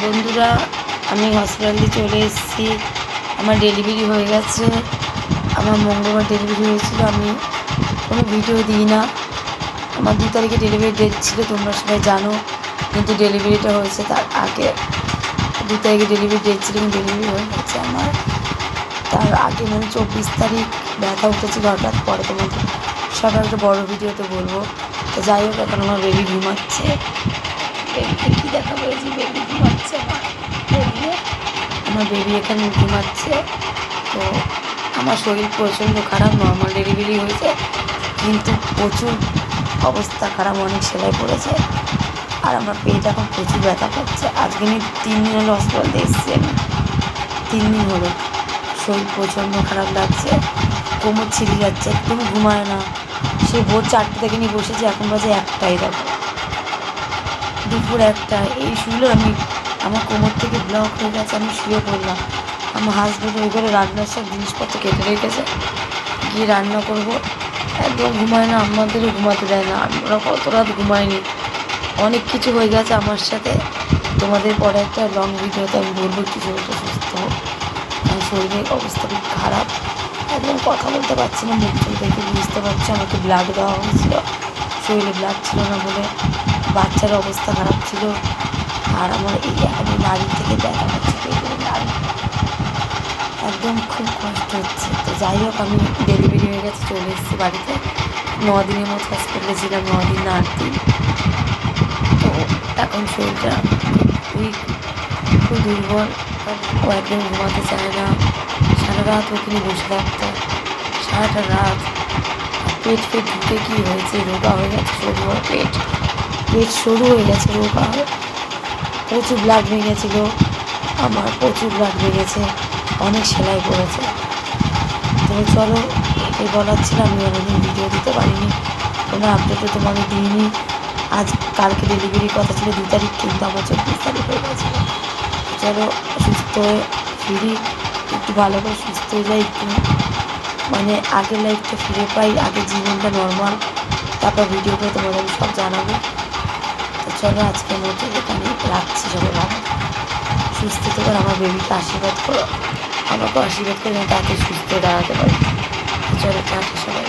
বন্ধুরা, আমি হসপিটাল দিয়ে চলে এসেছি। আমার ডেলিভারি হয়ে গেছে। আমার মঙ্গলবার ডেলিভারি হয়েছিল। আমি কোনো ভিডিও দিই না। আমার 2 তারিখে ডেলিভারি ডেট ছিল, তোমরা সবাই জানো, কিন্তু ডেলিভারিটা হয়েছে তার আগে। 2 তারিখে ডেলিভারি ডেট ছিল, কিন্তু ডেলিভারি হয়ে গেছে আমার তার আগে, মানে 24 তারিখ। ব্যথা উঠেছিল হঠাৎ, পরে তোমাদের সবার একটা বড়ো ভিডিওতে বলবো। তো যাই হোক, এখন আমার বেবি ঘুমাচ্ছে। বেবিকে কী দেখা বলেছি, বেবি ঘুমাচ্ছে। আমার বেবি এখানে ঘুমাচ্ছে। তো আমার শরীর প্রচণ্ড খারাপ, নর্মাল ডেলিভারি হয়েছে, কিন্তু প্রচুর অবস্থা খারাপ, অনেক সেলাই পড়েছে। আর আমার পেট এখন প্রচুর ব্যথা করছে। আজকে আমি 3 দিন হলো হসপিটালে এসেছি। আমি 3 দিন হলো, শরীর প্রচণ্ড খারাপ লাগছে, কোমর ছিঁড়ে যাচ্ছে, একদম ঘুমায় না। সে ভোর 4টে থেকে নিয়ে বসেছে, এখন বাজে 1টায়, দেখো দুপুর 1টায়। এই শুলে আমার কোমর থেকে ব্লক হয়ে গেছে, আমি শুয়ে পড়লাম। আমার হাজব্যান্ড ওই করে রান্নার সব জিনিসপত্র কেটে রেখেছে, গিয়ে রান্না করব। একদম ঘুমায় না, আমাদেরও ঘুমাতে দেয় না। আমরা কত রাত ঘুমাইনি, অনেক কিছু হয়ে গেছে আমার সাথে। তোমাদের পরে একটা লং ভিডিওতে আমি বলবো একটু শরীরটা সুস্থ হোক। আমার শরীরের অবস্থা খুব খারাপ, একদম কথা বলতে পারছি না, মুখ চোখ দেখে বুঝতে পারছি। আমাকে ব্লাড দেওয়া হয়েছিল, শরীরে ব্লাড ছিল না বলে। বাচ্চার অবস্থা খারাপ ছিল। আর আমার এই আমি নাড়ি থেকে ব্যথা হচ্ছে, পেটের নাড়ি, একদম খুব কষ্ট হচ্ছে। তো যাই হোক, আমি ডেলিভারি হয়ে গেছে, চলে এসেছি বাড়িতে। 9 দিনের মতো হসপিটালে ছিলাম, 9 দিন না 8 দিন। তো এখন শরীরটা উইক, খুব দুর্বল। ও একদম ঘুমাতে চায় না, সারা রাত ওখানে বসে থাকতো, সারাটা রাত। পেট ঢুকে কী হয়েছে, রোগা হয়ে গেছে, সরু হয়ে পেট সরু হয়ে গেছে, রোগা হয়ে প্রচুর ব্লাড ভেঙেছিলো। আমার প্রচুর ব্লাড ভেঙেছে, অনেক সেলাই পড়েছে। তো চলো, এটাই বলার ছিল। আমি অনেকদিন ভিডিও দিতে পারিনি, কোনো আপডেটও তোমাকে দিইনি। কালকে ডেলিভারির কথা ছিল 2 তারিখ, কিন্তু আমার 24 তারিখ হয়ে গেছে। চলো, সুস্থ হয়ে ফিরি, একটু ভালো করে সুস্থ হয়ে যাই, একটু মানে আগের লাইফটা ফিরে পাই, আগের জীবনটা নর্মাল। তারপর ভিডিও করে তোমাদের আমি সব জানাবো। তো চলো, আজকের মতো এখানে রাখছি। সবাই ভালো সুস্থ থেকো, আমার বেবিকে আশীর্বাদ করো, আমাকেও আশীর্বাদ করে আমি তাকে সুস্থ দাঁড়াতে পারি। চলো, টাটা সবাই।